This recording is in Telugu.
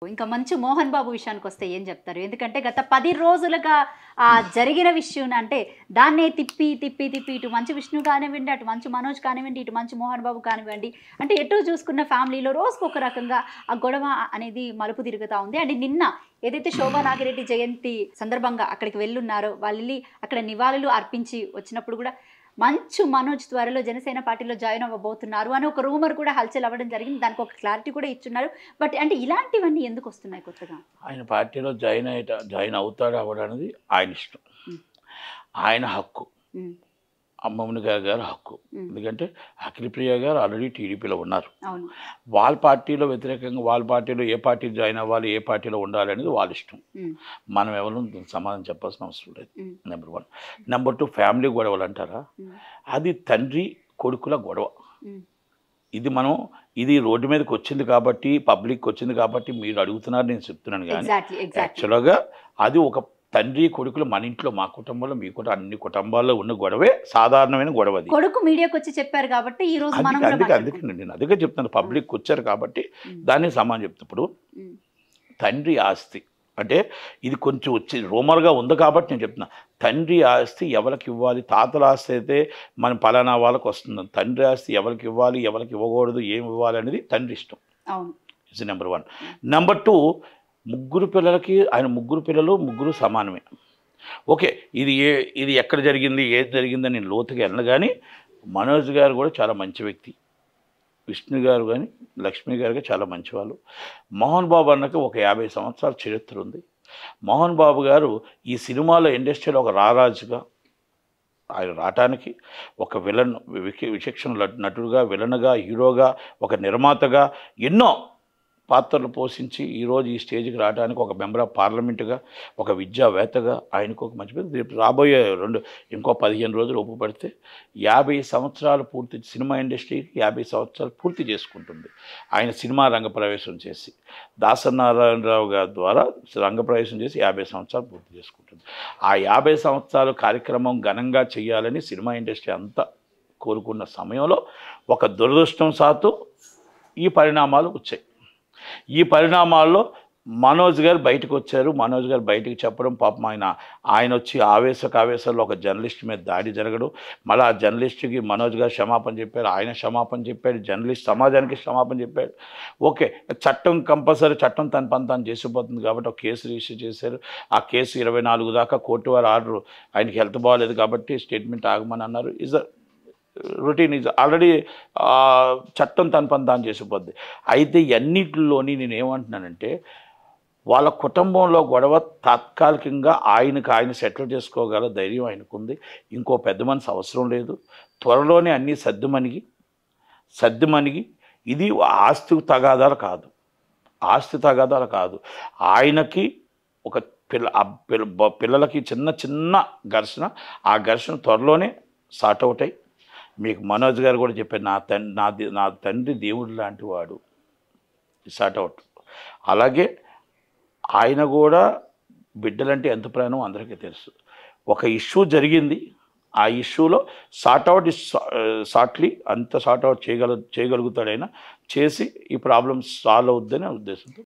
ఇంకా మంచు మోహన్ బాబు విషయానికొస్తే ఏం చెప్తారు? ఎందుకంటే గత 10 రోజులుగా జరిగిన విషయం అంటే దాన్నే తిప్పి, తిప్పి, తిప్పి ఇటు మంచు విష్ణు కానివ్వండి, అటు మంచు మనోజ్ కానివ్వండి, ఇటు మంచు మోహన్ బాబు కానివ్వండి. అంటే ఎటు చూసుకున్న ఫ్యామిలీలో రోజుకొక రకంగా ఆ గొడవ అనేది మలుపు తిరుగుతా ఉంది. అండ్ నిన్న ఏదైతే శోభా నాగిరెడ్డి జయంతి సందర్భంగా అక్కడికి వెళ్ళున్నారో వాళ్ళెళ్ళి అక్కడ నివాళులు అర్పించి వచ్చినప్పుడు కూడా మంచు మనోజ్ త్వరలో జనసేన పార్టీలో జాయిన్ అవ్వబోతున్నారు అని ఒక రూమర్ కూడా హల్చల్ అవ్వడం జరిగింది. దానికి ఒక క్లారిటీ కూడా ఇచ్చున్నారు. బట్ అంటే ఇలాంటివన్నీ ఎందుకు వస్తున్నాయి కొత్తగా? ఆయన పార్టీలో జాయిన్ అవుతాడు అవ్వడానికి ఆయన ఇష్టం, ఆయన హక్కు, అమ్మమ్మని గారి హక్కు. ఎందుకంటే అఖిలప్రియ గారు ఆల్రెడీ టీడీపీలో ఉన్నారు. వాళ్ళ పార్టీలో వ్యతిరేకంగా వాళ్ళ పార్టీలో ఏ పార్టీ జాయిన్ అవ్వాలి, ఏ పార్టీలో ఉండాలి అనేది వాళ్ళ ఇష్టం. మనం ఎవరు సమాధానం చెప్పాల్సిన అవసరం లేదు. నెంబర్ 1. నెంబర్ 2, ఫ్యామిలీ గొడవలు అంటారా, అది తండ్రి కొడుకుల గొడవ. ఇది రోడ్డు మీదకి వచ్చింది కాబట్టి, పబ్లిక్ వచ్చింది కాబట్టి మీరు అడుగుతున్నారు, నేను చెప్తున్నాను. కానీ యాక్చువల్గా అది ఒక తండ్రి కొడుకులు మన ఇంట్లో, మా కుటుంబంలో, మీ కుటుంబం, అన్ని కుటుంబాల్లో ఉన్న గొడవే, సాధారణమైన గొడవ. అది కొడుకు మీడియాకి వచ్చి చెప్పారు కాబట్టి ఈ రోజు అందుకే నేను అదిగా చెప్తాను. పబ్లిక్ వచ్చారు కాబట్టి దానికి సమానం చెప్తున్నప్పుడు తండ్రి ఆస్తి అంటే ఇది కొంచెం వచ్చి రూమర్గా ఉంది కాబట్టి నేను చెప్తున్నా. తండ్రి ఆస్తి ఎవరికి ఇవ్వాలి, తాతల ఆస్తి అయితే మనం పలానా వాళ్ళకి వస్తుంది. తండ్రి ఆస్తి ఎవరికి ఇవ్వాలి, ఎవరికి ఇవ్వకూడదు, ఏమి ఇవ్వాలి అనేది తండ్రి ఇష్టం. It's number 1. నెంబర్ 2, ముగ్గురు పిల్లలకి, ఆయన ముగ్గురు పిల్లలు ముగ్గురు సమానమే. ఓకే, ఇది ఎక్కడ జరిగింది, ఏది జరిగిందని నేను లోతుగా వెళ్ళను. కానీ మనోజ్ గారు కూడా చాలా మంచి వ్యక్తి, విష్ణు గారు కానీ లక్ష్మి గారు చాలా మంచివాళ్ళు. మోహన్ బాబు అన్నకి ఒక 50 సంవత్సరాల చరిత్ర ఉంది. మోహన్ బాబు గారు ఈ సినిమాలో ఇండస్ట్రీలో ఒక రారాజుగా, ఆయన రావటానికి ఒక విలన్, విచక్షణ నటుడుగా, విలన్గా, హీరోగా, ఒక నిర్మాతగా ఎన్నో పాత్రలు పోషించి ఈరోజు ఈ స్టేజ్కి రావడానికి ఒక మెంబర్ ఆఫ్ పార్లమెంటుగా, ఒక విద్యావేత్తగా ఆయనకు ఒక మంచి పేరు. రేపు రాబోయే ఇంకో 15 రోజులు ఒప్పు పడితే 50 సంవత్సరాలు పూర్తి, సినిమా ఇండస్ట్రీకి 50 సంవత్సరాలు పూర్తి చేసుకుంటుంది. ఆయన సినిమా రంగప్రవేశం చేసి, దాసనారాయణరావు గారి ద్వారా రంగప్రవేశం చేసి 50 సంవత్సరాలు పూర్తి చేసుకుంటుంది. ఆ 50 సంవత్సరాలు కార్యక్రమం ఘనంగా చేయాలని సినిమా ఇండస్ట్రీ అంతా కోరుకున్న సమయంలో ఒక దురదృష్టం సాతు ఈ పరిణామాలు వచ్చాయి. ఈ పరిణామాల్లో మనోజ్ గారు బయటకు వచ్చారు. మనోజ్ గారు బయటకు చెప్పడం, పాపం ఆయన వచ్చి ఆవేశాల్లో ఒక జర్నలిస్ట్ మీద దాడి జరగడం, మళ్ళీ ఆ జర్నలిస్ట్కి మనోజ్ గారు క్షమాపణ చెప్పారు, ఆయన క్షమాపణ చెప్పాడు, జర్నలిస్ట్ సమాజానికి క్షమాపణ చెప్పాడు. ఓకే, చట్టం కంపల్సరీ, చట్టం తన పని తాను చేసిపోతుంది కాబట్టి ఒక కేసు రిజిస్టర్ చేశారు. ఆ కేసు 24 దాకా కోర్టు వారు ఆర్డర్, ఆయనకి హెల్త్ బాగాలేదు కాబట్టి స్టేట్మెంట్ ఆగమని అన్నారు. రొటీన్ ఈజ్ ఆల్రెడీ చట్టం తన పని తాను చేసిపోద్ది. అయితే అన్నిటిలోని నేను ఏమంటున్నానంటే, వాళ్ళ కుటుంబంలో గొడవ తాత్కాలికంగా ఆయన సెటిల్ చేసుకోగల ధైర్యం ఆయనకుంది. ఇంకో పెద్ద మనిషి అవసరం లేదు. త్వరలోనే అన్నీ సర్దుమణిగి ఇది ఆస్తి తగాదాలు కాదు. ఆయనకి ఒక పిల్లలకి చిన్న ఘర్షణ, ఆ ఘర్షణ త్వరలోనే సార్ట్ అవుట్ అయ్యి, మీకు మనోజ్ గారు కూడా చెప్పారు, నా తండ్రి దేవుడు లాంటి వాడు, సార్ట్ అవుట్. అలాగే ఆయన కూడా బిడ్డలంటే ఎంత ప్రాణం అందరికీ తెలుసు. ఒక ఇష్యూ జరిగింది, ఆ ఇష్యూలో సార్ట్ అవుట్ చేయగలుగుతాడైనా చేసి ఈ ప్రాబ్లమ్ సాల్వ్ అవుద్దని ఉద్దేశంతో